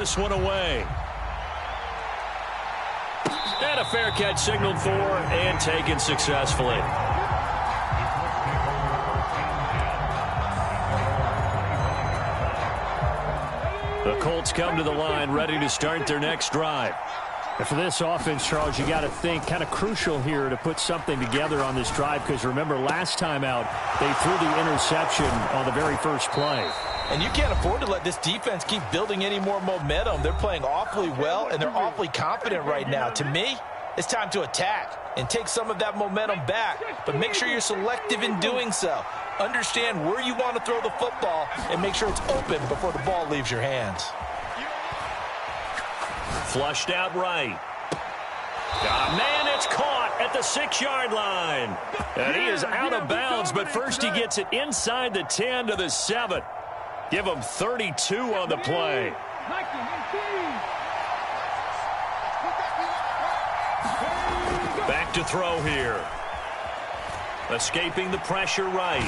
This one away. And a fair catch signaled for and taken successfully. The Colts come to the line ready to start their next drive. And for this offense, Charles, you got to think kind of crucial here to put something together on this drive, because remember last time out they threw the interception on the very first play. And you can't afford to let this defense keep building any more momentum. They're playing awfully well, and they're awfully confident right now. To me, it's time to attack and take some of that momentum back, but make sure you're selective in doing so. Understand where you want to throw the football and make sure it's open before the ball leaves your hands. Flushed out right. Got a man, it's caught at the 6-yard line. And he is out of bounds, but first he gets it inside the 10 to the 7. Give him 32 on the play. Back to throw here. Escaping the pressure right.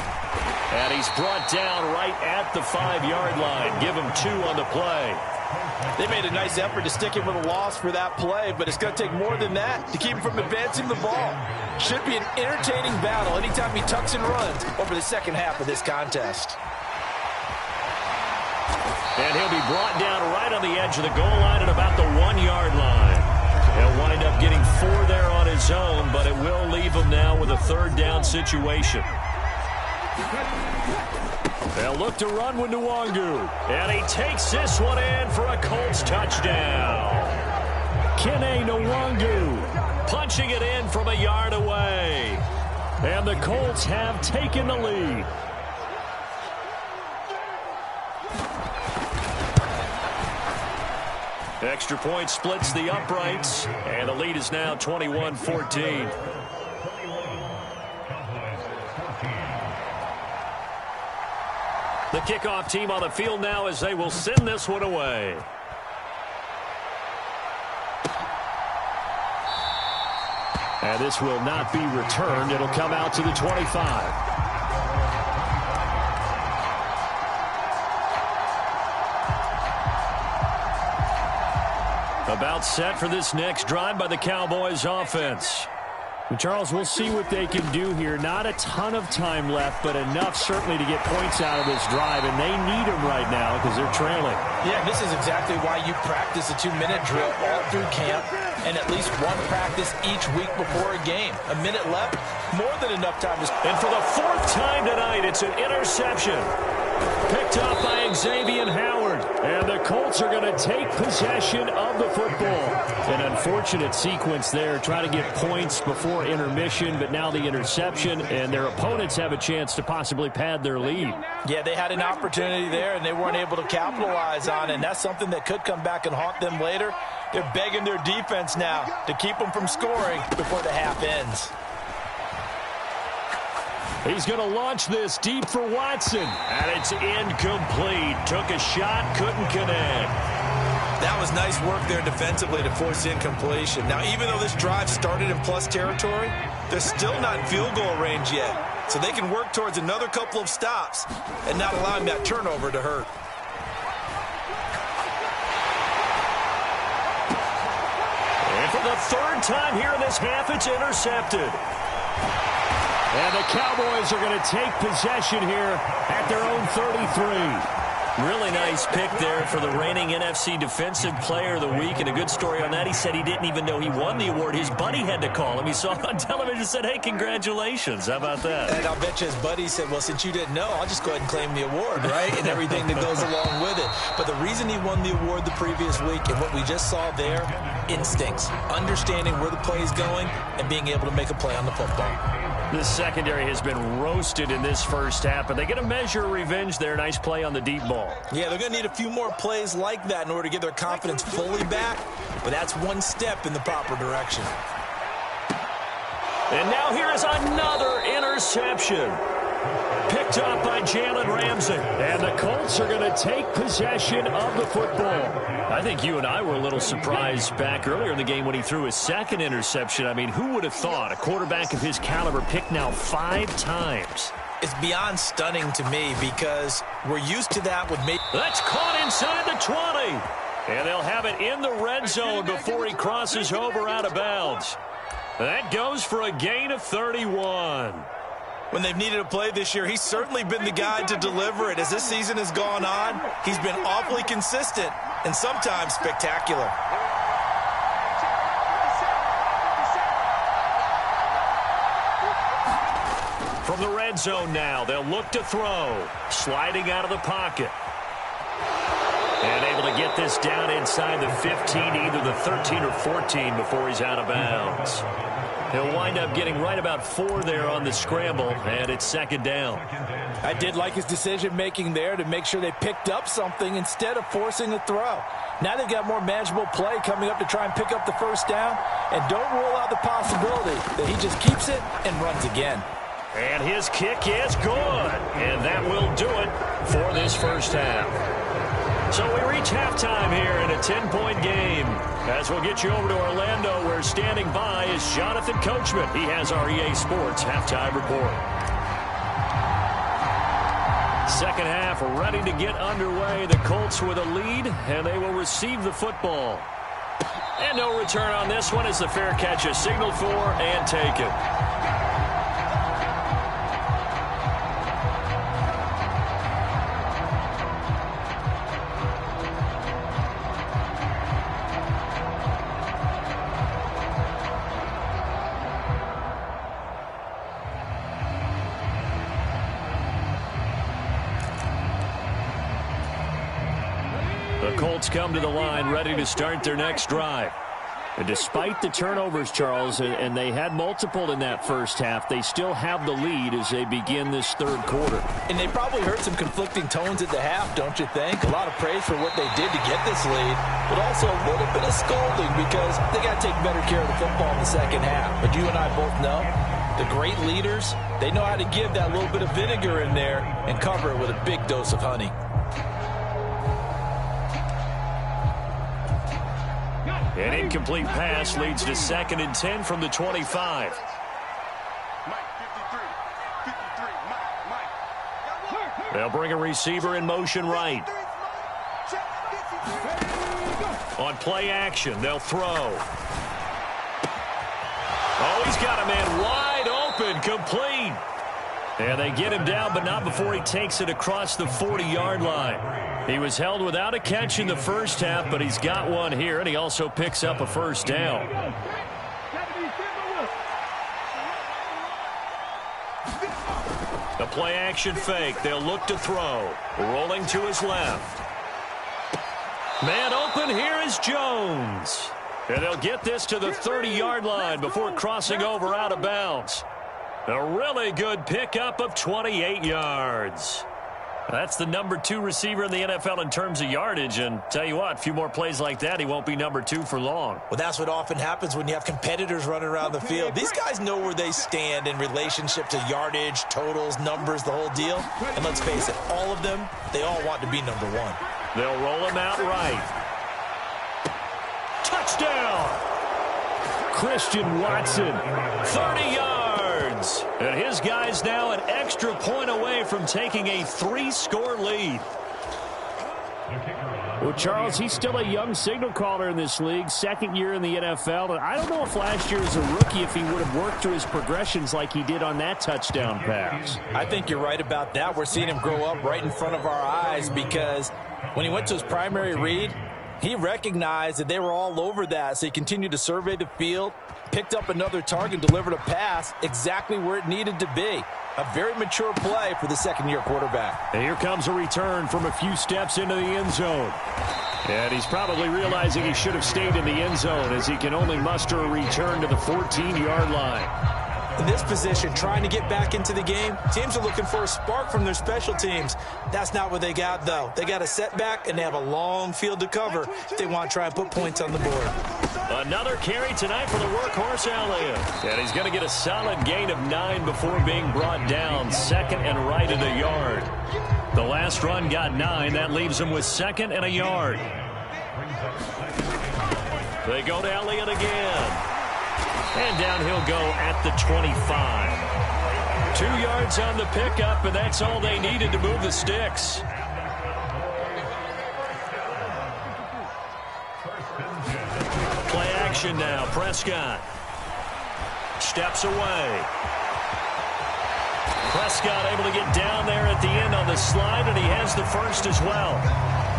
And he's brought down right at the 5-yard line. Give him 2 on the play. They made a nice effort to stick him with a loss for that play, but it's going to take more than that to keep him from advancing the ball. Should be an entertaining battle anytime he tucks and runs over the second half of this contest. And he'll be brought down right on the edge of the goal line at about the 1-yard line. He'll wind up getting 4 there on his own, but it will leave him now with a 3rd down situation. They'll look to run with Nwangu. And he takes this one in for a Colts touchdown. Kene Nwangu punching it in from a yard away. And the Colts have taken the lead. Extra point splits the uprights, and the lead is now 21-14. The kickoff team on the field now as they will send this one away. And this will not be returned. It'll come out to the 25. About set for this next drive by the Cowboys offense. And Charles, we'll see what they can do here. Not a ton of time left, but enough certainly to get points out of this drive, and they need them right now because they're trailing. Yeah, this is exactly why you practice a 2-minute drill all through camp and at least one practice each week before a game. A minute left, more than enough time to... And for the 4th time tonight, it's an interception. Picked up by Xavier Howard. And the Colts are going to take possession of the football. An unfortunate sequence there, trying to get points before intermission, but now the interception, and their opponents have a chance to possibly pad their lead. Yeah, they had an opportunity there, and they weren't able to capitalize on it, and that's something that could come back and haunt them later. They're begging their defense now to keep them from scoring before the half ends. He's going to launch this deep for Watson. And it's incomplete. Took a shot, couldn't connect. That was nice work there defensively to force incompletion. Now, even though this drive started in plus territory, they're still not in field goal range yet. So they can work towards another couple of stops and not allowing that turnover to hurt. And for the 3rd time here in this half, it's intercepted. And the Cowboys are going to take possession here at their own 33. Really nice pick there for the reigning NFC Defensive Player of the Week. And a good story on that, he said he didn't even know he won the award. His buddy had to call him. He saw it on television and said, hey, congratulations. How about that? And I'll bet you his buddy said, well, since you didn't know, I'll just go ahead and claim the award, right? And everything that goes along with it. But the reason he won the award the previous week and what we just saw there, instincts, understanding where the play is going and being able to make a play on the football. This secondary has been roasted in this first half, but they get a measure of revenge there. Nice play on the deep ball. Yeah, they're going to need a few more plays like that in order to get their confidence fully back, but that's one step in the proper direction. And now here is another interception. Picked up by Jalen Ramsey. And the Colts are going to take possession of the football. I think you and I were a little surprised back earlier in the game when he threw his 2nd interception. I mean, who would have thought a quarterback of his caliber picked now 5 times? It's beyond stunning to me because we're used to that with me. That's caught inside the 20. And they'll have it in the red zone before he crosses over out of bounds. That goes for a gain of 31. When they've needed a play this year, he's certainly been the guy to deliver it. As this season has gone on, he's been awfully consistent and sometimes spectacular. From the red zone now, they'll look to throw. Sliding out of the pocket. And able to get this down inside the 15, either the 13 or 14 before he's out of bounds. He'll wind up getting right about 4 there on the scramble, and it's second down. I did like his decision-making there to make sure they picked up something instead of forcing a throw. Now they've got more manageable play coming up to try and pick up the first down, and don't rule out the possibility that he just keeps it and runs again. And his kick is good, and that will do it for this first half. So we reach halftime here in a 10-point game. As we'll get you over to Orlando, where standing by is Jonathan Coachman. He has our EA Sports halftime report. Second half ready to get underway. The Colts with a lead, and they will receive the football. And no return on this one as the fair catch is signaled for and taken. The Colts come to the line ready to start their next drive. And despite the turnovers, Charles, and they had multiple in that first half, they still have the lead as they begin this third quarter. And they probably heard some conflicting tones at the half, don't you think? A lot of praise for what they did to get this lead, but also a little bit of scolding because they got to take better care of the football in the second half. But you and I both know the great leaders, they know how to give that little bit of vinegar in there and cover it with a big dose of honey. An incomplete pass leads to 2nd and 10 from the 25. They'll bring a receiver in motion right. On play action, they'll throw. Oh, he's got a man wide open, complete. And they get him down, but not before he takes it across the 40-yard line. He was held without a catch in the first half, but he's got one here, and he also picks up a first down. The play-action fake. They'll look to throw. Rolling to his left. Man open. Here is Jones. And they'll get this to the 30-yard line before crossing over out of bounds. A really good pickup of 28 yards. That's the number 2 receiver in the NFL in terms of yardage, and tell you what, a few more plays like that, he won't be number 2 for long. Well, that's what often happens when you have competitors running around the field. These guys know where they stand in relationship to yardage, totals, numbers, the whole deal. And let's face it, all of them, they all want to be number 1. They'll roll him out right. Touchdown! Christian Watson, 30 yards. And his guy's now an extra point away from taking a 3-score lead. Well, Charles, he's still a young signal caller in this league, 2nd year in the NFL. And I don't know if last year as a rookie, if he would have worked through his progressions like he did on that touchdown pass. I think you're right about that. We're seeing him grow up right in front of our eyes because when he went to his primary read, he recognized that they were all over that, so he continued to survey the field, picked up another target, delivered a pass exactly where it needed to be. A very mature play for the 2nd-year quarterback. And here comes a return from a few steps into the end zone. And he's probably realizing he should have stayed in the end zone as he can only muster a return to the 14-yard line. In this position, trying to get back into the game, teams are looking for a spark from their special teams. That's not what they got, though. They got a setback, and they have a long field to cover if they want to try and put points on the board. Another carry tonight for the workhorse Elliott. And he's going to get a solid gain of 9 before being brought down. 2nd and right at a yard. The last run got 9. That leaves him with 2nd and a yard. They go to Elliott again. And down he'll go at the 25. 2 yards on the pickup, and that's all they needed to move the sticks. Play action now. Prescott steps away. Prescott able to get down there at the end on the slide, and he has the first as well.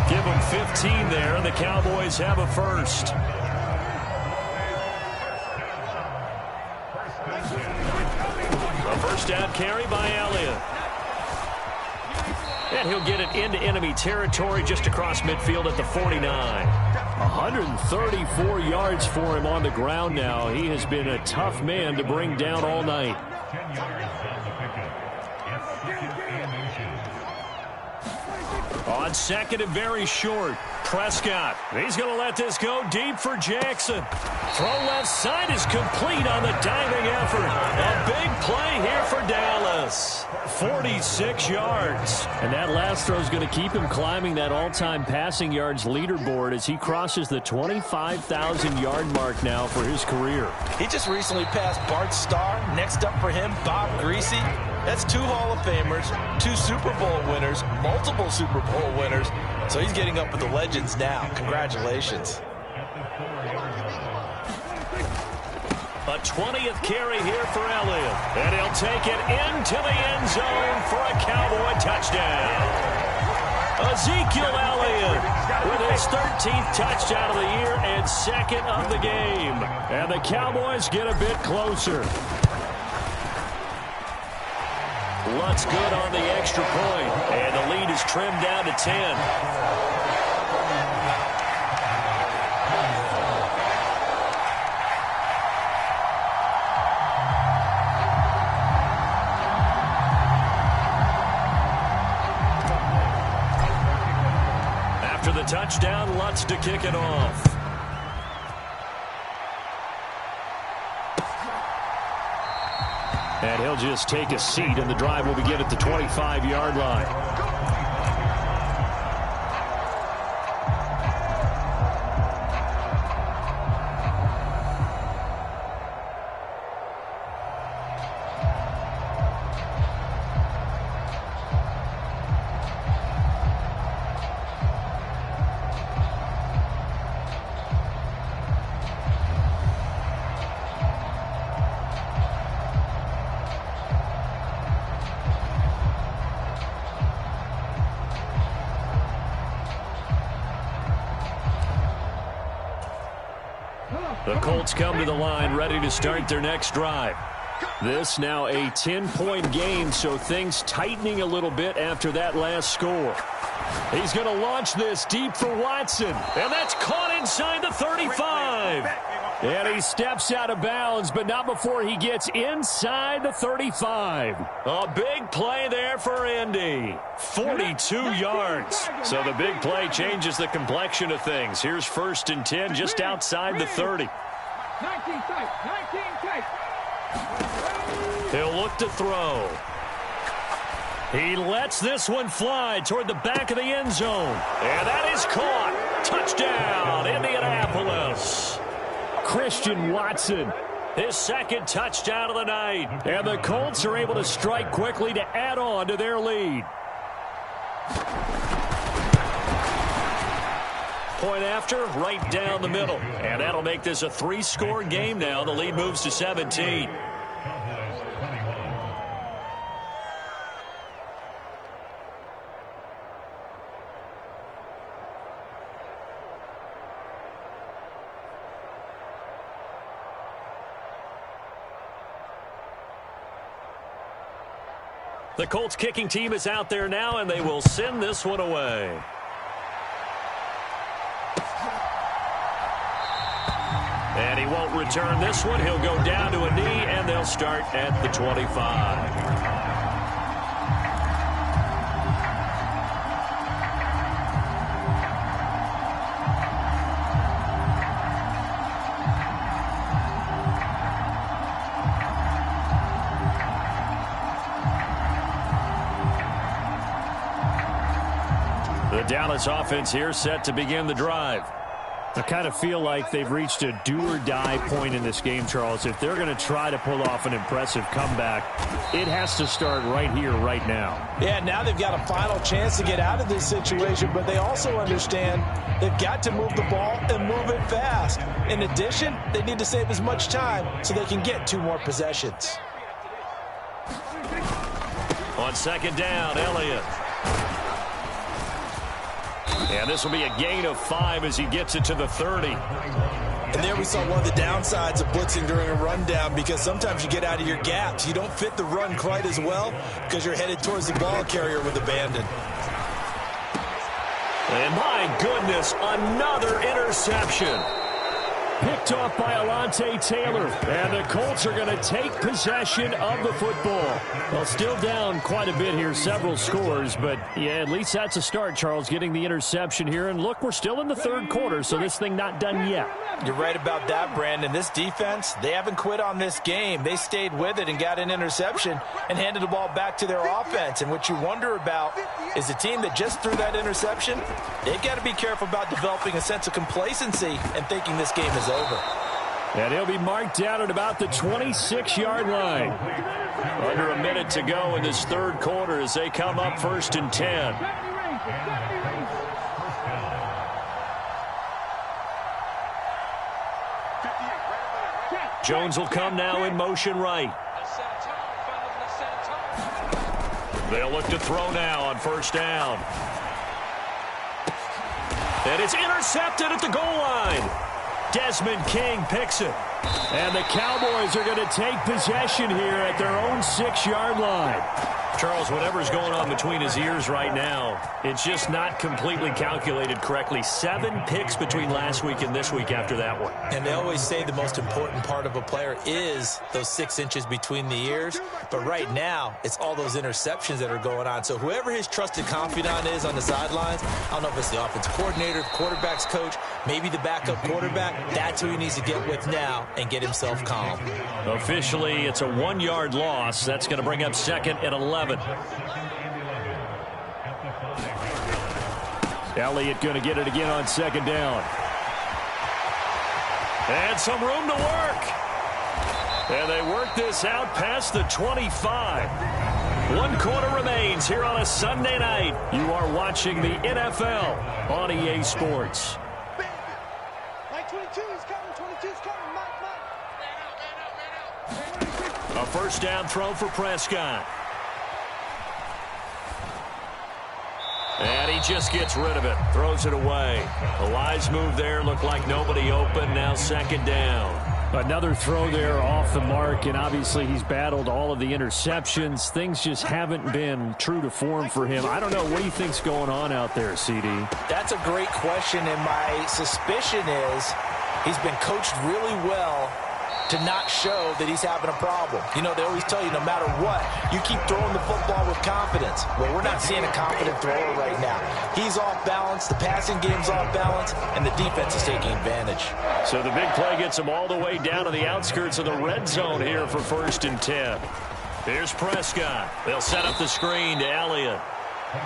Give him 15 there, and the Cowboys have a first. A first down carry by Elliott. And he'll get it into enemy territory just across midfield at the 49. 134 yards for him on the ground now. He has been a tough man to bring down all night. On second and very short, Prescott. He's going to let this go deep for Jackson. Throw left side is complete on the diving effort. A big play here for Dallas. 46 yards. And that last throw is going to keep him climbing that all-time passing yards leaderboard as he crosses the 25,000-yard mark now for his career. He just recently passed Bart Starr. Next up for him, Bob Greasy. That's 2 Hall of Famers, 2 Super Bowl winners, multiple Super Bowl winners. So he's getting up with the legends now. Congratulations. A 20th carry here for Elliott. And he'll take it into the end zone for a Cowboy touchdown. Ezekiel Elliott with his 13th touchdown of the year and second of the game. And the Cowboys get a bit closer. Lutz good on the extra point, and the lead is trimmed down to 10. After the touchdown, Lutz to kick it off. And he'll just take a seat, and the drive will begin at the 25-yard line. The Colts come to the line, ready to start their next drive. This now a 10-point game, so things tightening a little bit after that last score. He's going to launch this deep for Watson. And that's caught inside the 35. And he steps out of bounds, but not before he gets inside the 35. A big play there for Indy. 42 yards. So the big play changes the complexion of things. Here's 1st and 10 just outside the 30. He'll look to throw. He lets this one fly toward the back of the end zone. And that is caught. Touchdown, Indianapolis. Christian Watson, his second touchdown of the night. And the Colts are able to strike quickly to add on to their lead. Point after, right down the middle. And that'll make this a 3-score game now. The lead moves to 17. The Colts kicking team is out there now, and they will send this one away. And he won't return this one. He'll go down to a knee, and they'll start at the 25. The Dallas offense here set to begin the drive. I kind of feel like they've reached a do-or-die point in this game, Charles. If they're going to try to pull off an impressive comeback, it has to start right here, right now. Yeah, now they've got a final chance to get out of this situation, but they also understand they've got to move the ball and move it fast. In addition, they need to save as much time so they can get 2 more possessions. On second down, Elliott. And this will be a gain of 5 as he gets it to the 30. And there we saw one of the downsides of blitzing during a rundown, because sometimes you get out of your gaps. You don't fit the run quite as well because you're headed towards the ball carrier with abandon. And my goodness, another interception. Picked off by Alontae Taylor. And the Colts are going to take possession of the football. Well, still down quite a bit here, several scores. But, yeah, at least that's a start, Charles, getting the interception here. And, look, we're still in the third quarter, so this thing not done yet. You're right about that, Brandon. This defense, they haven't quit on this game. They stayed with it and got an interception and handed the ball back to their offense. And what you wonder about is the team that just threw that interception, they've got to be careful about developing a sense of complacency and thinking this game is over. And he'll be marked down at about the 26-yard line. Under a minute to go in this third quarter as they come up 1st and 10. Jones will come now in motion right. They'll look to throw now on 1st down. And it's intercepted at the goal line. Desmond King picks it. And the Cowboys are going to take possession here at their own 6-yard line. Charles, whatever's going on between his ears right now, it's just not completely calculated correctly. 7 picks between last week and this week after that one. And they always say the most important part of a player is those 6 inches between the ears. But right now, it's all those interceptions that are going on. So whoever his trusted confidant is on the sidelines, I don't know if it's the offensive coordinator, the quarterback's coach, maybe the backup quarterback, that's who he needs to get with now and get himself calm. Officially, it's a 1-yard loss. That's going to bring up 2nd and 11. Elliott going to get it again on 2nd down. And some room to work. And they work this out past the 25. 1 quarter remains here on a Sunday night. You are watching the NFL on EA Sports. A 1st down throw for Prescott. And he just gets rid of it, throws it away. A wise move there, looked like nobody open, now 2nd down. Another throw there off the mark, and obviously he's battled all of the interceptions. Things just haven't been true to form for him. I don't know, what do you think's going on out there, CD? That's a great question, and my suspicion is he's been coached really well to not show that he's having a problem. You know, they always tell you no matter what, you keep throwing the football with confidence. Well, we're not seeing a confident thrower right now. He's off balance, the passing game's off balance, and the defense is taking advantage. So the big play gets him all the way down to the outskirts of the red zone here for 1st and 10. Here's Prescott. They'll set up the screen to Elliott.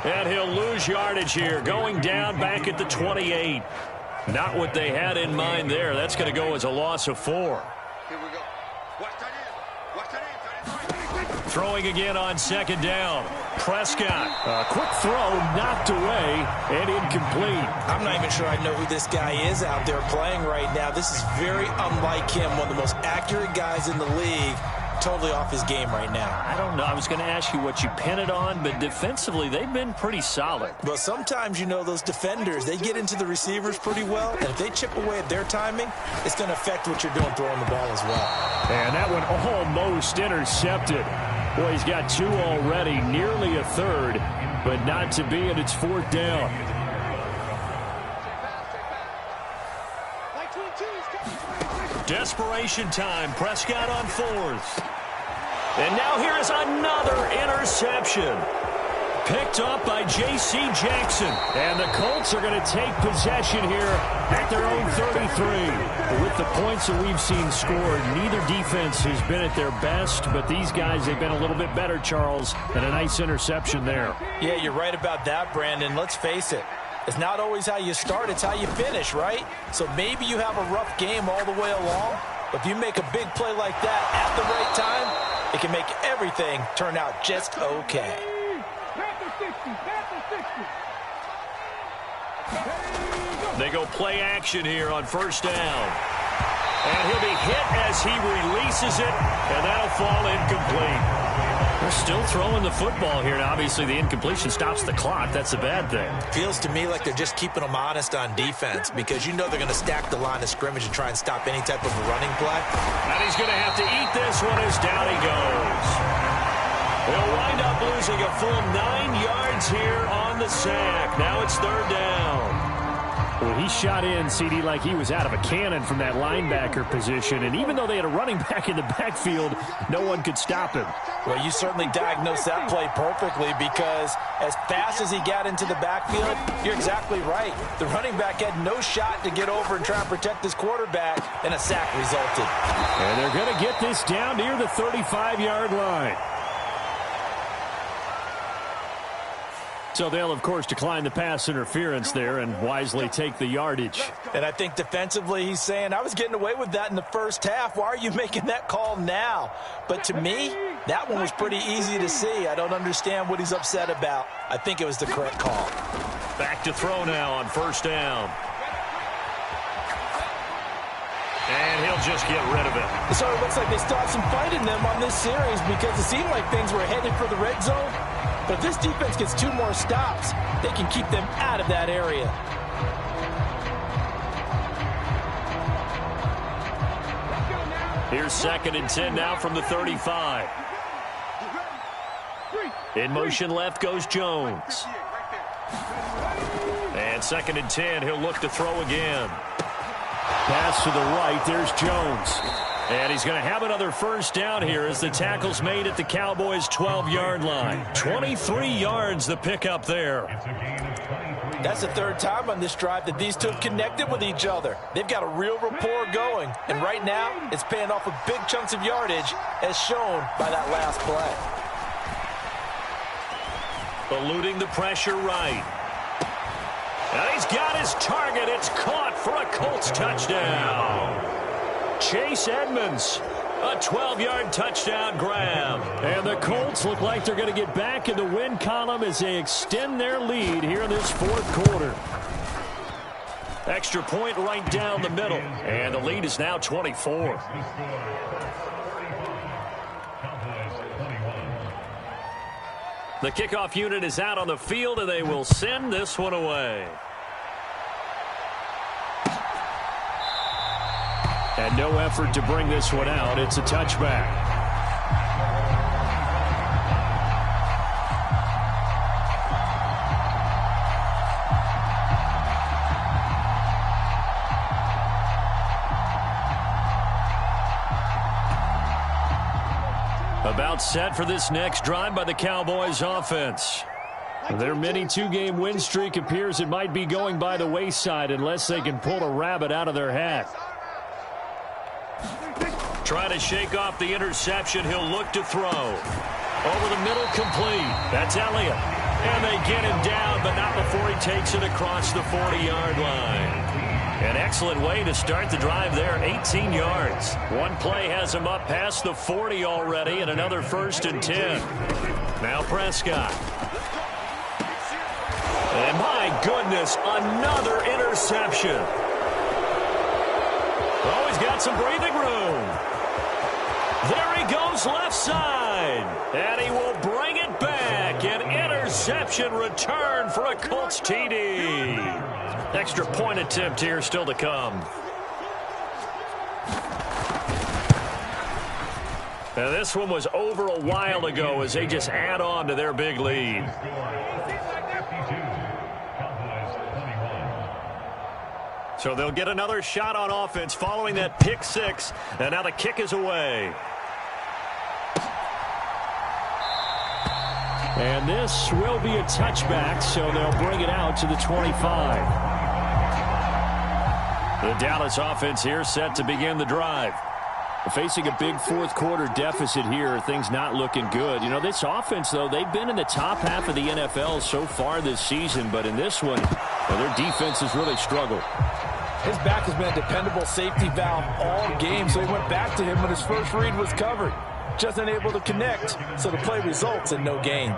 And he'll lose yardage here, going down back at the 28. Not what they had in mind there. That's going to go as a loss of 4. Here we go. Watch that in. Throwing again on 2nd down. Prescott. A quick throw knocked away and incomplete. I'm not even sure I know who this guy is out there playing right now. This is very unlike him, one of the most accurate guys in the league. Totally off his game right now. I don't know. I was going to ask you what you pin it on, but defensively, they've been pretty solid. Well, sometimes, you know, those defenders, they get into the receivers pretty well, and if they chip away at their timing, it's going to affect what you're doing throwing the ball as well. And that one almost intercepted. Boy, he's got 2 already, nearly a third, but not to be, and it's 4th down. Desperation time. Prescott on 4th. And now here is another interception. Picked up by J.C. Jackson. And the Colts are going to take possession here at their own 33. With the points that we've seen scored, neither defense has been at their best, but these guys, they've been a little bit better, Charles, and a nice interception there. Yeah, you're right about that, Brandon. Let's face it. It's not always how you start, it's how you finish, right? So maybe you have a rough game all the way along, but if you make a big play like that at the right time, it can make everything turn out just okay. They go play action here on first down. And he'll be hit as he releases it, and that'll fall incomplete. They're still throwing the football here. Now, obviously, the incompletion stops the clock. That's a bad thing. Feels to me like they're just keeping them honest on defense because you know they're going to stack the line of scrimmage and try and stop any type of a running play. And he's going to have to eat this one as down he goes. They'll wind up losing a full 9 yards here on the sack. Now it's third down. Well, he shot in, CD, like he was out of a cannon from that linebacker position. And even though they had a running back in the backfield, no one could stop him. Well, you certainly diagnosed that play perfectly because as fast as he got into the backfield, you're exactly right. The running back had no shot to get over and try and protect his quarterback, and a sack resulted. And they're going to get this down near the 35-yard line. So they'll, of course, decline the pass interference there and wisely take the yardage. And I think defensively he's saying, I was getting away with that in the first half. Why are you making that call now? But to me, that one was pretty easy to see. I don't understand what he's upset about. I think it was the correct call. Back to throw now on first down. And he'll just get rid of it. So it looks like they still have some fight in them on this series because it seemed like things were headed for the red zone. But if this defense gets 2 more stops, they can keep them out of that area. Here's 2nd and 10 now from the 35. In motion left goes Jones. And 2nd and 10, he'll look to throw again. Pass to the right, there's Jones. And he's going to have another first down here as the tackle's made at the Cowboys' 12-yard line. 23 yards the pickup there. That's the 3rd time on this drive that these two have connected with each other. They've got a real rapport going. And right now, it's paying off with big chunks of yardage as shown by that last play. Eluding the pressure right. And he's got his target. It's caught for a Colts touchdown. Chase Edmonds, a 12-yard touchdown grab. And the Colts look like they're going to get back in the win column as they extend their lead here in this 4th quarter. Extra point right down the middle. And the lead is now 24. The kickoff unit is out on the field, and they will send this one away. And no effort to bring this one out. It's a touchback. About set for this next drive by the Cowboys offense. Their mini 2-game win streak appears it might be going by the wayside unless they can pull a rabbit out of their hat. Trying to shake off the interception. He'll look to throw. Over the middle, complete. That's Elliott. And they get him down, but not before he takes it across the 40-yard line. An excellent way to start the drive there, 18 yards. One play has him up past the 40 already, and another 1st and 10. Now Prescott. And my goodness, another interception. Oh, he's got some breathing room. There he goes left side. And he will bring it back. An interception return for a Colts TD. Extra point attempt here still to come. Now this one was over a while ago as they just add on to their big lead. So they'll get another shot on offense following that pick 6. And now the kick is away. And this will be a touchback, so they'll bring it out to the 25. The Dallas offense here set to begin the drive. Facing a big fourth-quarter deficit here, things not looking good. You know, this offense, though, they've been in the top half of the NFL so far this season, but in this one, well, their defense has really struggled. His back has been a dependable safety valve all game, so he went back to him when his first read was covered. Just unable to connect, so the play results in no gain.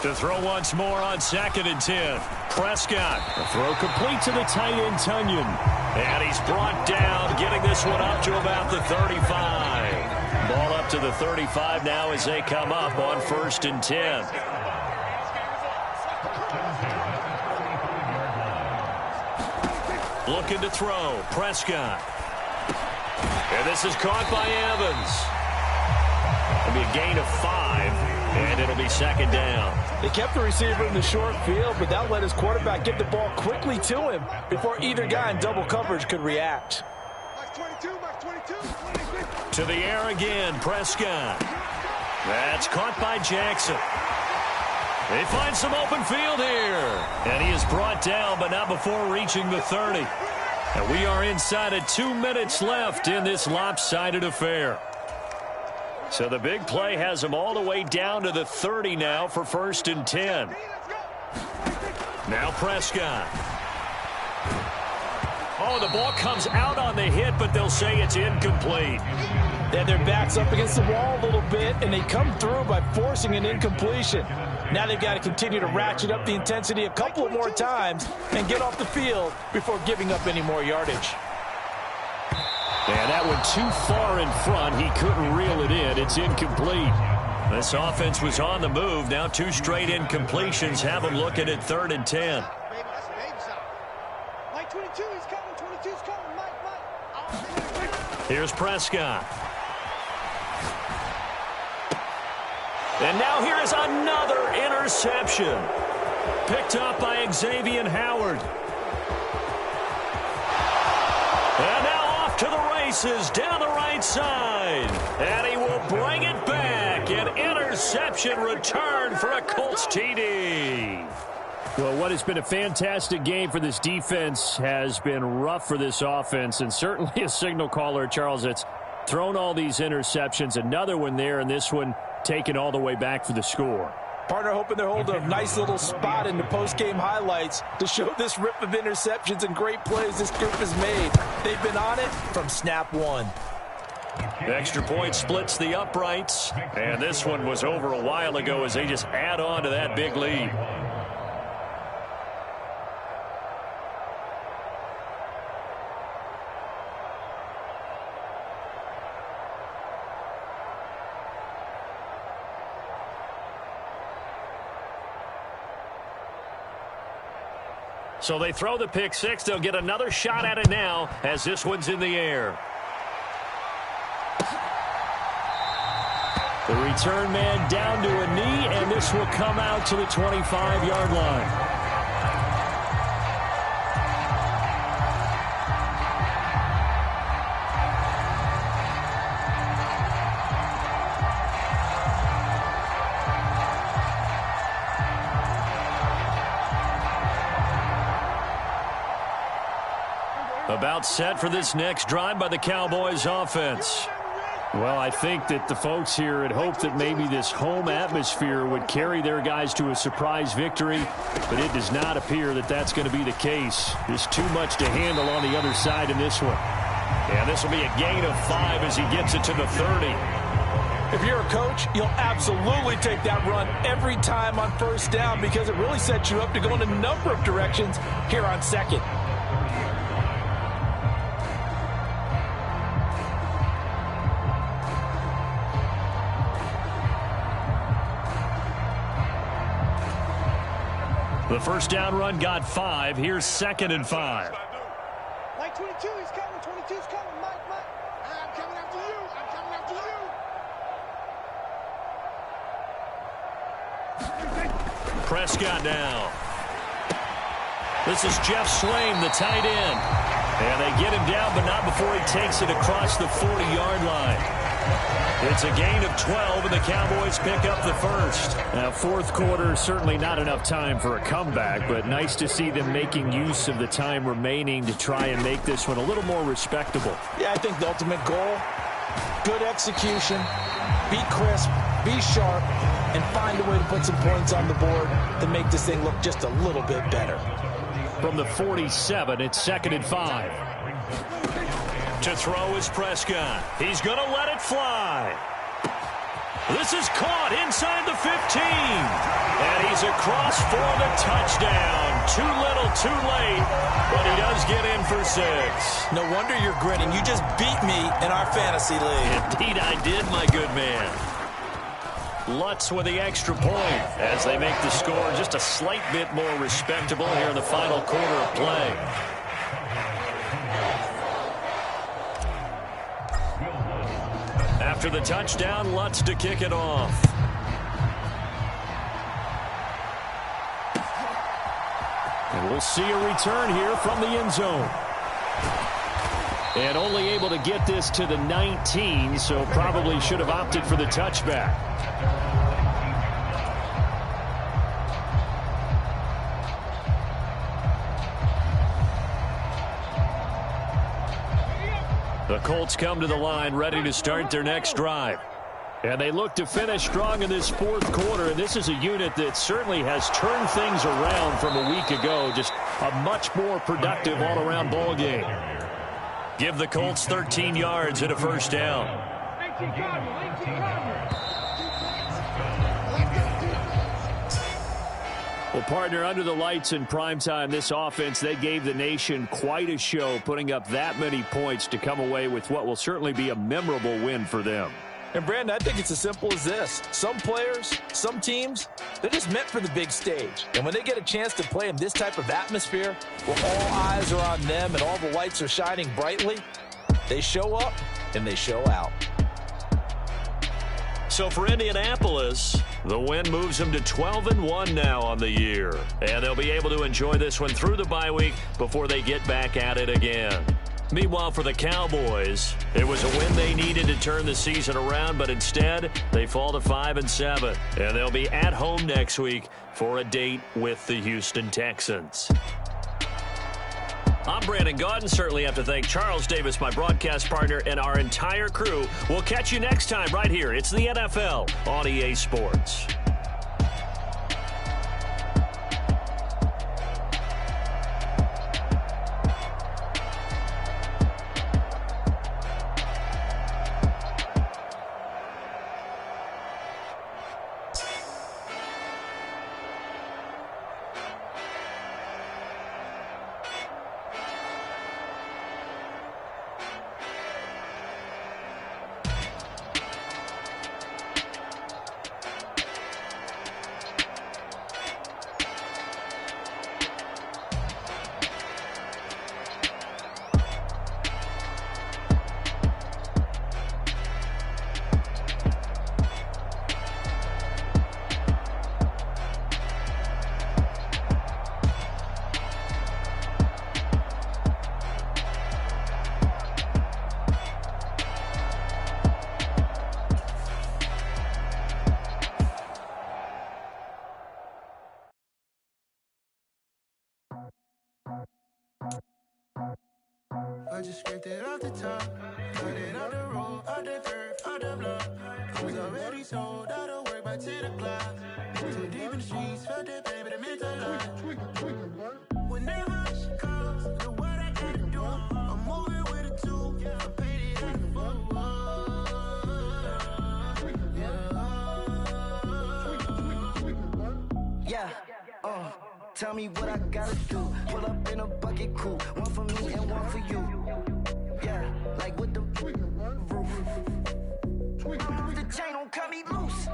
To throw once more on 2nd and 10. Prescott. A throw complete to the tight end, Tunyon. And he's brought down, getting this one up to about the 35. Ball up to the 35 now as they come up on 1st and 10. Looking to throw. Prescott. And this is caught by Evans. It'll be a gain of 5, and it'll be 2nd down. They kept the receiver in the short field, but that let his quarterback get the ball quickly to him before either guy in double coverage could react. To the air again, Prescott. That's caught by Jackson. They find some open field here. And he is brought down, but not before reaching the 30. And we are inside of 2 minutes left in this lopsided affair. So the big play has him all the way down to the 30 now for 1st and 10. Now Prescott. Oh, the ball comes out on the hit, but they'll say it's incomplete. They had their backs up against the wall a little bit, and they come through by forcing an incompletion. Now they've got to continue to ratchet up the intensity a couple of more times and get off the field before giving up any more yardage. And that went too far in front. He couldn't reel it in. It's incomplete. This offense was on the move. Now 2 straight incompletions have them looking at 3rd and 10. Here's Prescott. And now here is another interception. Picked up by Xavier Howard. And now off to the races down the right side. And he will bring it back. An interception return for a Colts TD. Well, what has been a fantastic game for this defense has been rough for this offense, and certainly a signal caller, Charles, that's thrown all these interceptions. Another one there, and this one taken all the way back for the score. Partner hoping they're holding a nice little spot in the post-game highlights to show this rip of interceptions and great plays this group has made. They've been on it from snap one. The extra point splits the uprights, and this one was over a while ago as they just add on to that big lead. So they throw the pick six. They'll get another shot at it now as this one's in the air. The return man down to a knee, and this will come out to the 25-yard line. About set for this next drive by the Cowboys offense. Well, I think that the folks here had hoped that maybe this home atmosphere would carry their guys to a surprise victory, but it does not appear that that's going to be the case. There's too much to handle on the other side in this one. And this will be a gain of 5 as he gets it to the 30. If you're a coach, you'll absolutely take that run every time on first down because it really sets you up to go in a number of directions here on second. The first down run got 5. Here's 2nd and 5. Mike 22, he's coming. 22's coming. Mike. I'm coming after you. I'm coming after you. Prescott now. This is Jeff Swaim, the tight end. And they get him down, but not before he takes it across the 40-yard line. It's a gain of 12, and the Cowboys pick up the first. Now, fourth quarter, certainly not enough time for a comeback, but nice to see them making use of the time remaining to try and make this one a little more respectable. Yeah, I think the ultimate goal, good execution, be crisp, be sharp, and find a way to put some points on the board to make this thing look just a little bit better. From the 47, it's 2nd and 5. To throw is Prescott. He's going to let it fly. This is caught inside the 15. And he's across for the touchdown. Too little, too late. But he does get in for 6. No wonder you're grinning. You just beat me in our fantasy league. Indeed I did, my good man. Lutz with the extra point as they make the score just a slight bit more respectable here in the final quarter of play. After the touchdown, Lutz to kick it off. And we'll see a return here from the end zone. And only able to get this to the 19, so probably should have opted for the touchback. The Colts come to the line ready to start their next drive. And they look to finish strong in this fourth quarter. And this is a unit that certainly has turned things around from a week ago. Just a much more productive all-around ball game. Give the Colts 13 yards and a first down. Well, partner, under the lights in primetime, this offense, they gave the nation quite a show, putting up that many points to come away with what will certainly be a memorable win for them. And, Brandon, I think it's as simple as this. Some players, some teams, they're just meant for the big stage. And when they get a chance to play in this type of atmosphere, where all eyes are on them and all the lights are shining brightly, they show up and they show out. So for Indianapolis, the win moves them to 12-1 now on the year. And they'll be able to enjoy this one through the bye week before they get back at it again. Meanwhile, for the Cowboys, it was a win they needed to turn the season around, but instead they fall to 5-7. And they'll be at home next week for a date with the Houston Texans. I'm Brandon Gaudin. Certainly have to thank Charles Davis, my broadcast partner, and our entire crew. We'll catch you next time right here. It's the NFL on EA Sports. I just scraped it off the top, cut it off the road, off the curve, off the block. I was already sold out of work by 10 o'clock. Too deep in the streets, felt that pain, but it meant a lot. Whenever she calls, know what I gotta do. I'm moving with a two, I paid it at the boat. Yeah, tell me what I gotta do. Pull up in a bucket crew, one for me and one for you. Yeah, like with the roof. I'm off the chain, don't cut me loose.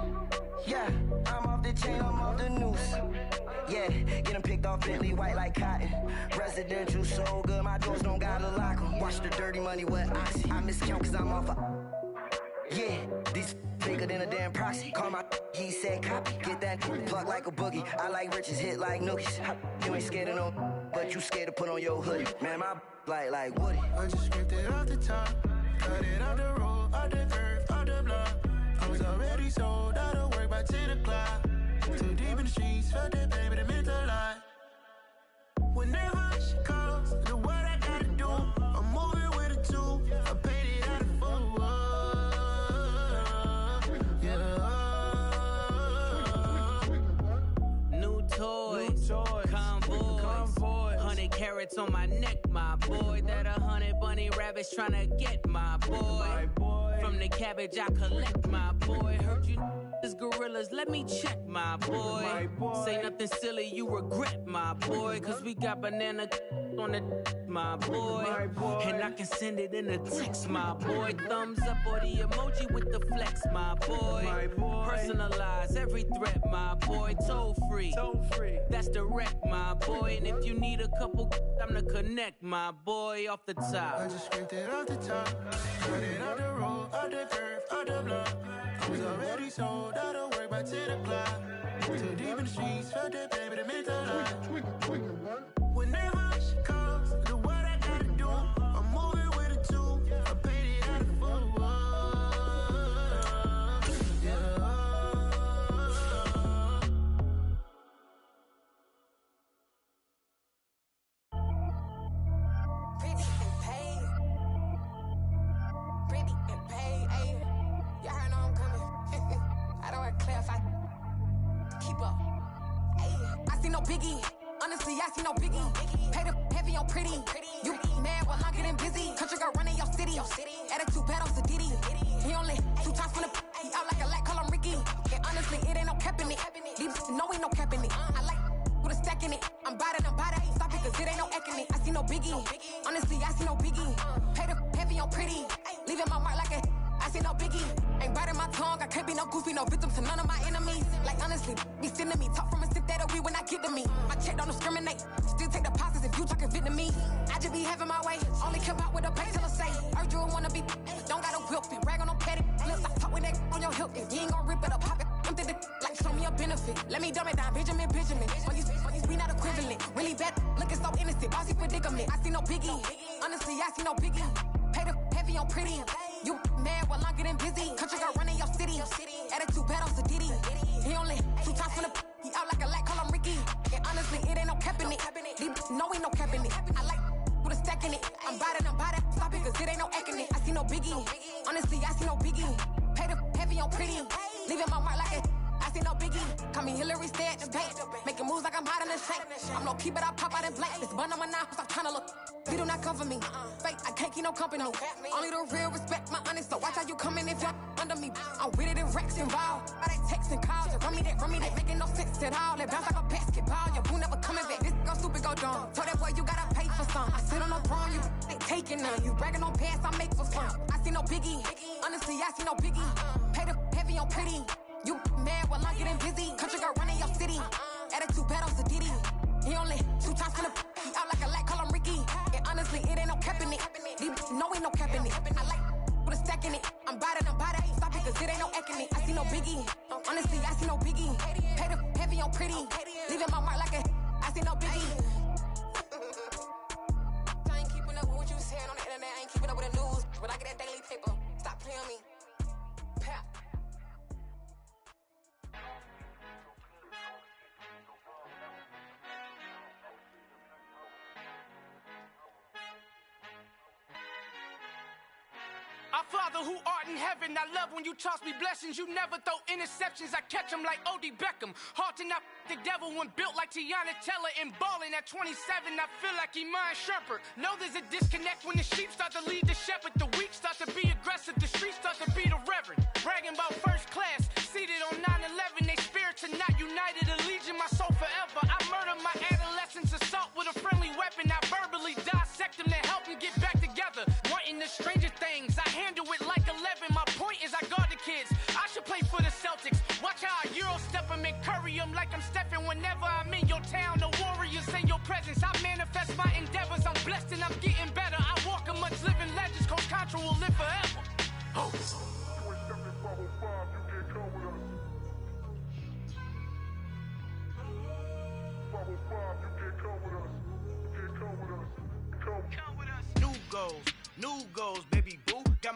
Yeah, I'm off the chain, I'm off the noose. Yeah, getting picked off Bentley white like cotton. Residential so good, my doors don't gotta lock 'em. Watch the dirty money with oxy. I miscount cause I'm off a... Yeah, these bigger than a damn proxy. Call my he said copy. Get that plug like a boogie. I like riches, hit like nookies. You ain't scared of no, but you scared to put on your hoodie. Man, my like Woody. I just scraped it off the top, cut it off the road. road, out the curve, out the block. I was already sold out of work by 10 o'clock. Too deep in the streets, felt that baby, that meant a lot. Whenever she calls, do what I gotta do. I'm moving with a two. I paid it out of full. Yeah. New toys, convoys, 100 carats on my neck, my boy. That 100 bunny rabbits tryna get my boy. From the cabbage I collect, my boy. Heard you is gorillas, let me check, my boy. Say nothing silly, you regret, my boy. Cause we got banana on the my boy. And I can send it in a text, my boy. Thumbs up or the emoji with the flex, my boy. Personalize every threat, my boy. Toll free, that's direct, my boy. And if you need a couple, I'm to connect, my boy, off the top. I just scraped it off the top. Got it on the road, out the curve, out the block. I was already sold out of work by 10 o'clock. Too deep in the streets, felt that baby, that meant a lot. Whenever she calls, do what I gotta do. I'm moving with a two. I paid it out of full. Yeah. Pretty and paid. Pretty and paid, ayy. Y'all heard know I'm coming. I don't want to clarify. Keep up. Ayy. I see no biggie. Honestly, I see no biggie. Pay the heavy on pretty. You mad while I'm getting busy. Country girl running your city. Attitude bad on Diddy. He only 2 times from the he out like a light, call him Ricky. And honestly, it ain't no cap in it. These no ain't no cap in it. I like with a stack in it. I'm bad it. Stop it, cause it ain't no eck in it. I see no biggie. Honestly, I see no biggie. Pay the heavy on pretty. Leaving my mark like a I see no biggie. Ain't biting my tongue. I can't be no goofy, no victim to none of my enemies. Like honestly, be sending me talk from a sip that we when I get to me. My check don't discriminate. Still take deposits if you talking Vietnamese. I just be having my way. Only come out with a pay till I say. Heard you wanna be. Don't gotta whip it. Rag on no petty. Flips. I talk with that on your hip. If you ain't gon' rip it up, pop it. Empty the like show me a benefit. Let me dumb it down, Benjamin. We not equivalent. Really bad. Looking so innocent. Bossy predicament. I see no biggie. Honestly, I see no biggie. Pay the heavy on pretty. You mad while I'm getting busy. Country girl running your city. Attitude bad on Diddy. He only 2 times from the he out like a light, call him Ricky. And honestly, it ain't no cap in it. No ain't no cap in it. I like with a stack in it. I'm bad it. Stop it, cause it ain't no eck in it. I see no biggie. Honestly, I see no biggie. Pay the heavy on pretty. Leaving my mark like a I see no biggie. Call me Hillary, stay at the bank. Making moves like I'm hot in the shank. I'm no key, but I pop out in blank. This bun on my knife, stop trying to look. You do not come for me. Fake, I can't keep no company. Only the real respect my honest. So watch how you coming if you're under me. I'm with it in Rex involved. All that text and calls. You run me that. Making no sense at all. It bounce like a basketball. Your boo never coming back. This go stupid, go dumb. Told that boy you gotta pay for some. I sit on no throne, you ain't taking none. You bragging on past, I make for fun. I see no biggie. Honestly, I see no biggie. Pay the heavy on pretty. You mad while I'm getting busy. Country girl running your city. Attitude bad on Diddy. He only 2 times from the he out like a light, call him Ricky. And honestly, it ain't no cap in it. No ain't no cap in it. I like with a stack in it. I'm bad it. Stop it, cause it ain't no eck in it. I see no biggie. Honestly, I see no biggie. Pay the heavy on pretty. Leaving my mark like a I see no biggie. I ain't keeping up with what you saying on the internet. I ain't keeping up with the news. But I get that daily paper. Stop playing me. Pap. Our Father who art in heaven, I love when you toss me blessings. You never throw interceptions, I catch them like O.D. Beckham. Hard to not the devil when built like Tiana Teller and balling at 27. I feel like Iman Shumpert. Know there's a disconnect when the sheep start to lead the shepherd. The weak start to be aggressive, the streets start to be the reverend. Bragging about first class, seated on 9/11. They spirits are not united, a legion, my soul forever. I murder my adolescence, assault with a friendly weapon. I verbally dissect them to help them get back together. Wanting the stranger things, I handle it like 11. My point is I guard the kids. I should play for the Celtics. Watch how I Euro step them and curry them like I'm stepping. Whenever I'm in your town, the Warriors in your presence. I manifest my endeavors. I'm blessed and I'm getting better. I walk amongst living legends. Coach Contra will live forever. Oh. New goals, baby boo. Got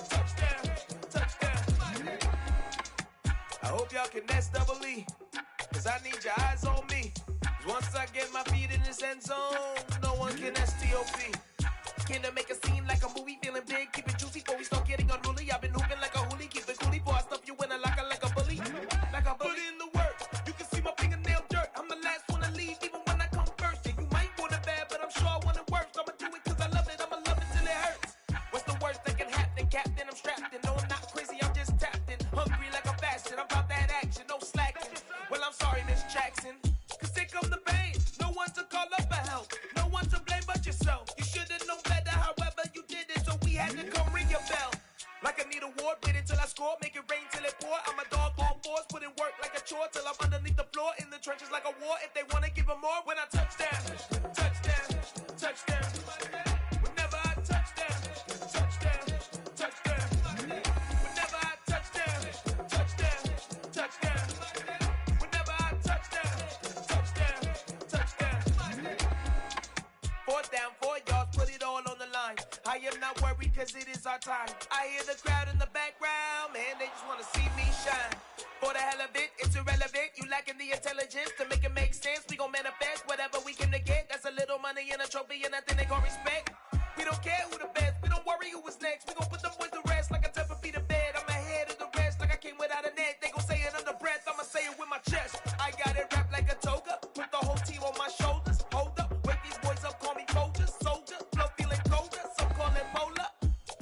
can double E. Cause I need your eyes on me. Cause once I get my feet in this end zone, no one can STOP. Came to make a scene like a movie, feeling big, keep it juicy before we start getting unruly. I've been hooping like a hoolie, keep it coolie before I stuff you in a locker like a bully. Like a bully. Put in the work, you can see my fingernail dirt. I'm the last one to leave, even when I come first. Yeah, you might want it bad, but I'm sure I want it worse. I'ma do it cause I love it, I'ma love it till it hurts. What's the worst that can happen, Captain? I'm strapped in, no I'm not crazy, I'm just tapped in. Hungry like a fashion, I'm about that action, no slacking. Well, I'm sorry, Miss Jackson, cause here come the pain. No one to call up for help, no one to blame but yourself. You should've known better, however you did it, so we had to come ring your bell. Like I need a ward, wait until I score, make it rain till it pour. I'm a dog on fours, put in work like a chore till I'm underneath the floor, in the trenches like a war. If they wanna give them more, when I touch down, touchdown, touchdown. Whenever I touch down, touchdown, touchdown. Whenever I touch down, touchdown, touchdown. Whenever I touch down, touchdown, touchdown. 4th down, 4 yards, put it all on the line. I am not worried cause it is our time. I hear the crowd in the background, man, they just wanna see me shine. For the hell of it, it's irrelevant. You lacking the intelligence to make it make sense. We gon' manifest whatever we came to get. That's a little money and a trophy and nothing they gon' respect. We don't care who the best, we don't worry who was next. We gon' put them boys to rest like a temper feet of bed. I'm ahead of the rest like I came without a net. They gon' say it under breath, I'ma say it with my chest. I got it wrapped like a toga, put the whole team on my shoulders. Hold up, wake these boys up, call me Folger, soldier. Flow feeling colder, some call it polar.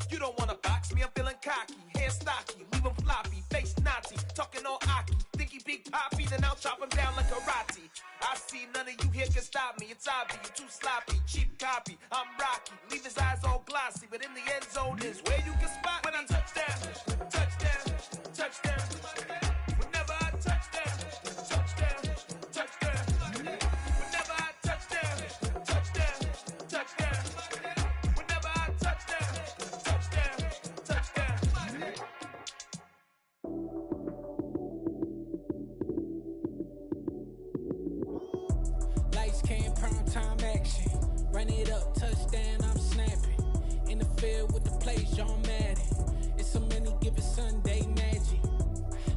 You don't wanna box me, I'm feeling cocky. Hair stocky, leave him floppy, face naughty. Talking all aki, think he big poppy, then I'll chop him down like karate. I see none of you here can stop me. It's obvious, you too sloppy, cheap copy. I'm rocky, leave his eyes all glossy, but in the end zone is where you can spot when I touch down, touchdown, touchdown. Whenever I touch down, touchdown, touchdown. Whenever I touch down, touchdown, touchdown. Whenever I touch down, touchdown, touchdown. Lights came, prime time action. Run it up, touchdown, I'm snapping. In the field with the plays, John Madden. It's a many given Sunday magic.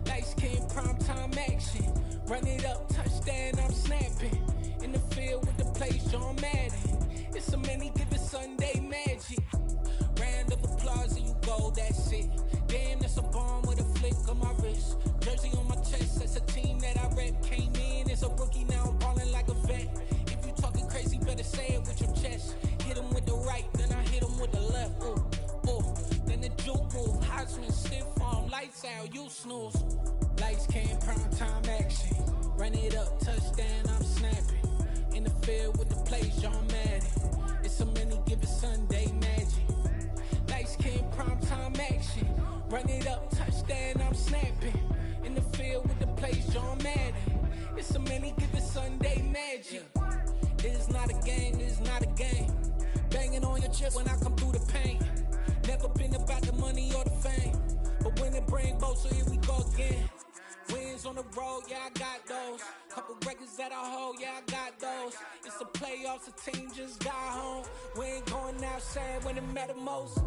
Lights came, prime time action. Run it up, touchdown, I'm snapping. In the field with the plays, John Madden. It's a many given Sunday magic. Round of applause and you go, that's it. Damn, that's a bomb with a flick on my wrist. Jersey on my chest, that's a team that I rep. Came in as a rookie, now I'm ballin' like a vet. If you talking crazy, better say it with your chest. Hit him with the right, then I hit him with the left. Ooh, ooh. Then the juke move, Heisman, stiff arm, lights out, you snooze. Lights came, prime time action. Run it up, touchdown, I'm snapping. In the field with the plays, John Madden. It's a many given Sunday magic. Lights came, prime time action. Run it up, touchdown, I'm snapping. In the field with the plays, John Madden. It's a many given Sunday magic. This is not a game, this is not a game. Banging on your chest when I come through the pain. Never been about the money or the fame, but when it bring both, so here we go again. Wins on the road, yeah, I got those. Couple records that I hold, yeah, I got those. It's the playoffs, the team just got home. We ain't going outside when it matter most.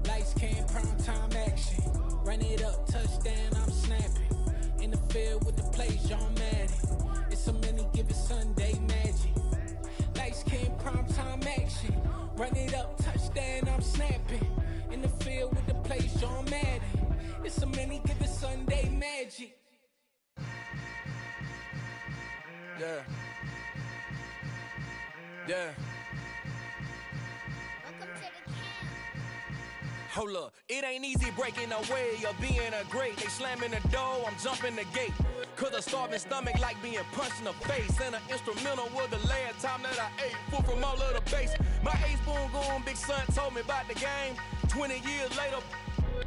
Lights came, prime time action. Run it up, touchdown, I'm snapping. In the field with the plays, John Madden. It's a many given Sunday magic. Lights came, prime time action. Run it up, touchdown, I'm snapping. In the field with the plays, John Madden. It's a many given Sunday magic. Yeah. Yeah. Hold up, it ain't easy breaking away or being a great. They slamming the door, I'm jumping the gate. Cause a starving stomach like being punched in the face. And an instrumental was the last time that I ate. Food from all of the bass. My ace spoon going, big son told me about the game. 20 years later,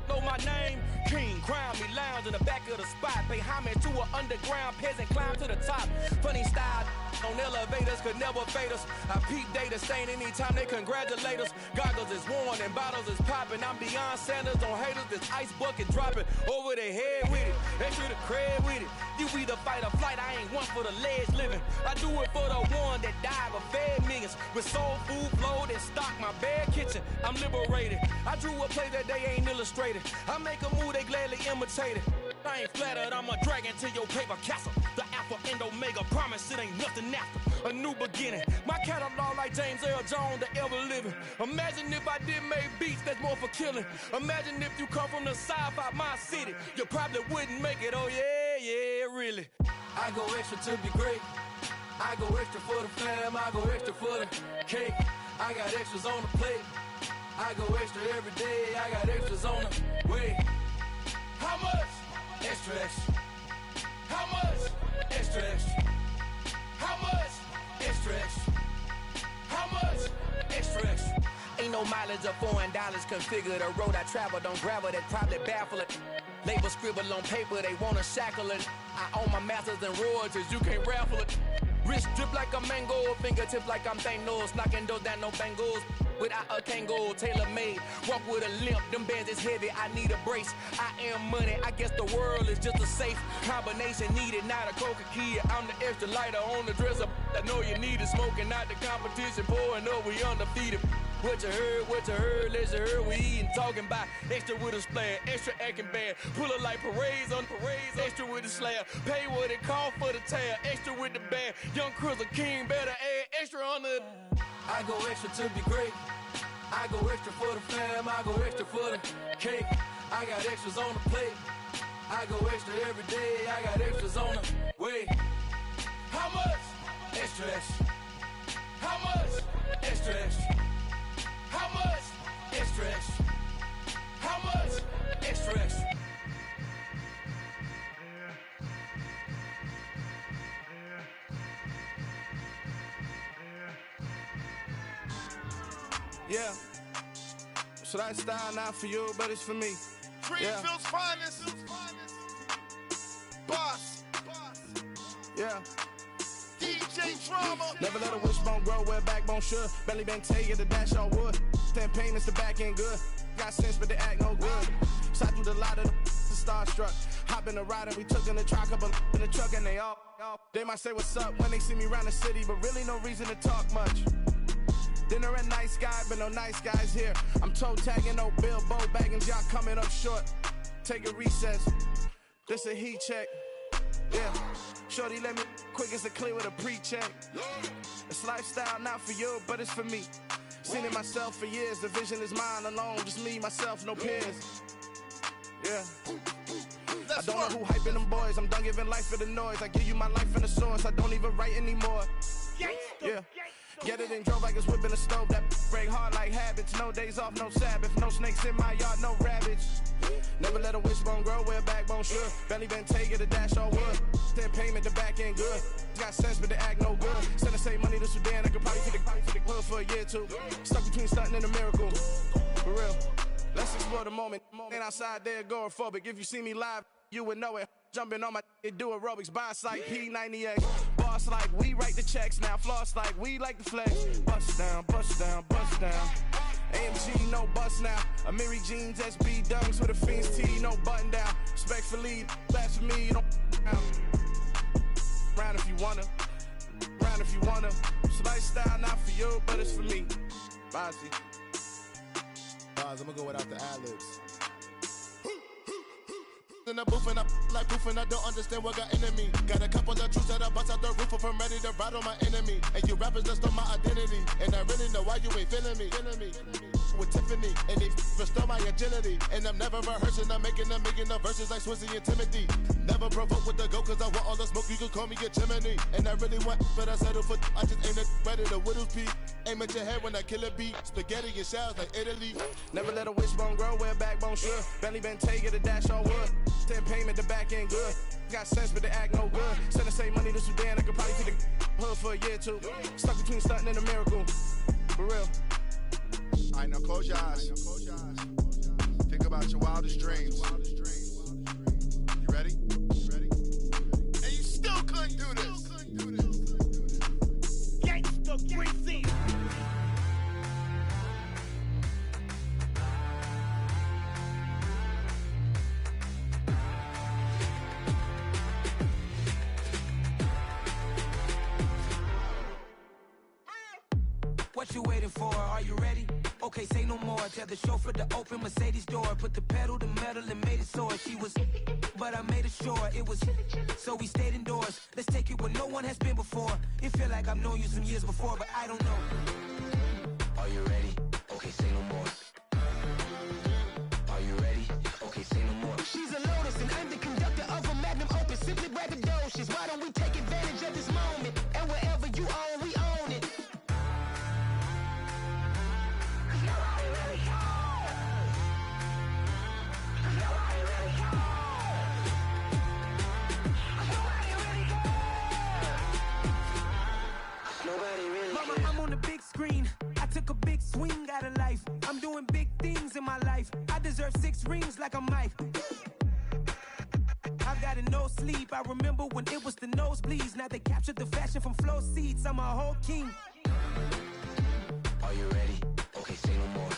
know my name. King, crown me, lounge in the back of the spot. Pay homage to an underground peasant, climb to the top. Funny style, On elevators could never fade us. I peep data stain anytime they congratulate us. Goggles is worn and bottles is popping. I'm Deion Sanders on haters. This ice bucket dropping over their head with it. Extra the cred with it. You either fight or flight. I ain't one for the ledge living. I do it for the one that died but fed millions. With soul food flowed and stocked my bare kitchen. I'm liberated. I drew a play that they ain't illustrated. I make a move they gladly imitate it. I ain't flattered, I'm a dragon to your paper castle. The Alpha and Omega, promise it ain't nothing after. A new beginning. My catalog like James Earl Jones, the ever living. Imagine if I did make beats that's more for killing. Imagine if you come from the south out my city. You probably wouldn't make it, oh yeah, really. I go extra to be great. I go extra for the fam, I go extra for the cake. I got extras on the plate. I go extra every day, I got extras on the way. How much? Extra, extra. How much? Extra, extra. How much? Extra, extra. How much? Extra, extra. Ain't no mileage of $4 configure the road I travel. Don't gravel, that probably baffle it. Label scribble on paper, they wanna shackle it. I own my masters and royalties, you can't raffle it. Wrist drip like a mango, fingertips like I'm Thanos. Knocking doors down, no bangles. Without a Kango, tailor-made. Walk with a limp, them bands is heavy, I need a brace. I am money, I guess the world is just a safe combination needed, not a coca key. I'm the extra lighter on the dresser. I know you need it, smoking out the competition, pouring up, we undefeated. What you heard, let's heard, we eating, talking about extra with a splash, extra acting bad, pull it like parades on parades, extra with the slab, pay what it cost for the tab, extra with the band, young Cruiser King, better add extra on the. I go extra to be great, I go extra for the fam, I go extra for the cake, I got extras on the plate, I go extra every day, I got extras on the way. How much? Extra, extra. How much? Extra, extra. How much? Extra, extra. How much? Extra, extra. Yeah. So that style not for you, but it's for me. Greenfield's finest. Boss. Yeah. DJ Drama. Never let a wishbone grow where a backbone should. Belly been taken the dash on wood. 10 payments, the back end good. Got sense, but they act no good. Shot through the lot of the starstruck. Hop in the ride and we took in the truck up in the truck and they all. They might say what's up when they see me around the city, but really no reason to talk much. Dinner at nice guy, but no nice guys here. I'm toe tagging, no Bilbo bagging, y'all coming up short. Take a recess. This a heat check. Yeah. Shorty let me quick as a clear with a pre-check. It's lifestyle not for you, but it's for me. Seen it myself for years. The vision is mine alone. Just me, myself, no peers. Yeah. I don't know who hyping them boys. I'm done giving life for the noise. I give you my life in the source. I don't even write anymore. Yeah. Get it and drove like it's whipping a stove. That break hard like habits. No days off, no Sabbath. No snakes in my yard, no rabbits. Never let a wishbone grow where a backbone should. Belly been taken the dash all wood. 10 payment, the back end good. Got sense, but they act no good. Send the same money to Sudan. I could probably feed the hood for a year or two. Stuck between stunting and a miracle. For real. Let's explore the moment. Ain't outside there agoraphobic. If you see me live, you would know it. Jumping on my do aerobics, boss like P90X. Boss like we write the checks now. Floss like we like the flex. Bust down, bust down, bust down. AMG, no bust now. Amiri jeans, SB dunks with a Fiends T, no button down. Respectfully, blasphemy, you don't round if you wanna. Round if you wanna. It's lifestyle not for you, but it's for me. Bossy. I'm gonna go without the ad-libs. In the booth and I like proof and I don't understand what got into me. Got a couple of truths that I bust out the roof if I'm ready to ride on my enemy. And you rappers just on my identity. And I really know why you ain't feeling me. With Tiffany, and they restore my agility. And I'm never rehearsing, I'm making the verses like Swizzy and Timothy. Never provoke with the go, cause I want all the smoke, you can call me a chimney. And I really want, but I settle for, I just aim it ready to Whittles Peak. Aim at your head when I kill a beat. Spaghetti and shells like Italy. Never let a wishbone grow where a backbone should. Belly been taken the dash all wood. 10 payment, the back end good. Got sense, but they act no good. Send the same money to Sudan, I could probably feed the hood for a year or two. Stuck between stunting and a miracle. For real. Alright, now close your eyes. Think about your wildest dreams. You ready? And you still couldn't do this. What you waiting for? Are you ready? Okay, say no more. Tell the chauffeur to open Mercedes door. Put the pedal to metal and made it soar. She was, but I made it sure it was. So we stayed indoors. Let's take it where no one has been before. It feel like I've known you some years before, but I don't know. Are you ready? Okay, say no more. Are you ready? Okay, say no more. She's a Lotus and I'm the conductor of a magnum opus. Simply braggadocious. Why don't we take advantage of this moment? And wherever you own, we own it. Mama, I'm on the big screen. I took a big swing out of life. I'm doing big things in my life. I deserve 6 rings like a Mike. I've got no sleep. I remember when it was the nosebleeds. Now they captured the fashion from flow seats. I'm a whole king. Are you ready? Okay, say no more.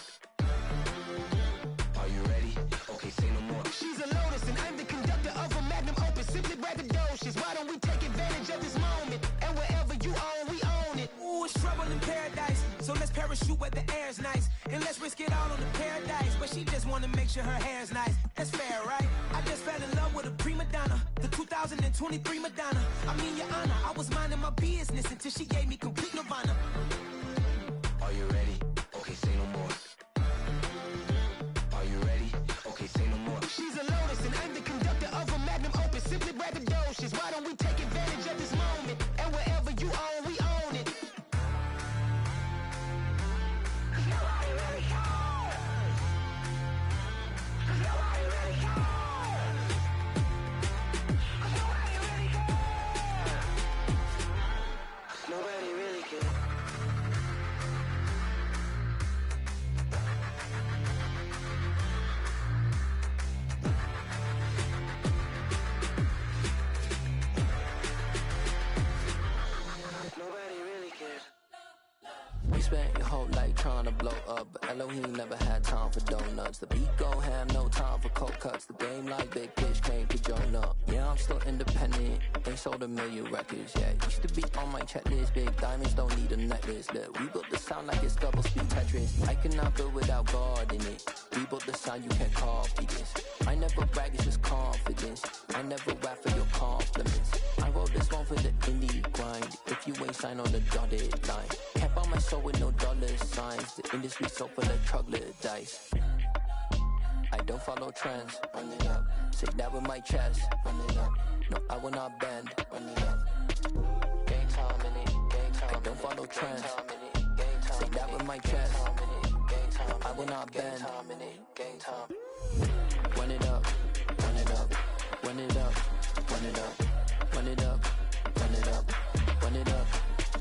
Are you ready? Okay, say no more. She's a Lotus and I'm the conductor of a magnum opus. Simply braggadocious. Why don't we take advantage of this moment? And wherever you own, we own it. Ooh, it's trouble in paradise. So let's parachute where the air's nice. And let's risk it all on the paradise. But she just wanna make sure her hair's nice. That's fair, right? I just fell in love with a prima donna. The 2023 Madonna. I mean, Your Honor, I was minding my business until she gave me complete nirvana. Are you ready? Okay, say no more. Are you ready? Okay, say no more. She's a Lotus and I'm the conductor of a magnum opus. Simply braggadocious. Why don't we take advantage of this moment? And wherever you own, we own it. Nobody really cares. Nobody really cares. We spent your whole life trying to blow up, but Elohim never had time for donuts. The beat gon' have no time for cold cuts. The game like Big Fish came to join up. Yeah, I'm still independent. They sold 1 million records. Yeah, used to be on my checklist. Big diamonds don't need a necklace. Look, we built the sound like it's double speed Tetris. I cannot build without God in it. We built the sound, you can't copy this. I never brag, it's just confidence. I never rap for your compliments. I wrote this one for the indie grind. If you ain't signed on the dotted line, can't buy my soul with no dollar signs. The industry so full of troglodytes. I don't follow trends. Run it up. Say that with my chest. Run it up. No, I will not bend. Run it up. Game time in it. Game time. I don't follow trends. Say that with my chest. No, I will not bend. Game time. Run it up. Run it up. Run it up. Run it up. Run it up. Run it up. Run it up.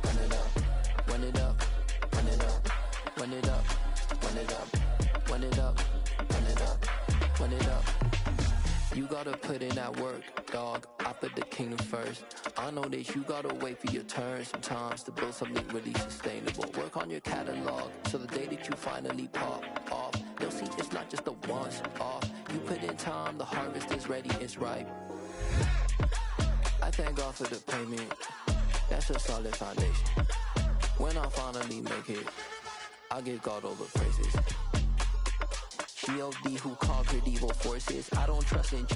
Run it up. Run it up. Run it up. Run it up. Run it up. Run it up. Run it up. Run it up. You gotta put in that work, dog. I put the kingdom first. I know that you gotta wait for your turn sometimes to build something really sustainable. Work on your catalog, so the day that you finally pop off, you'll see it's not just a once off. You put in time, the harvest is ready, it's ripe. I thank God for the payment. That's a solid foundation. When I finally make it, I'll give God all the praises. G.O.D. who conquered evil forces. I don't trust in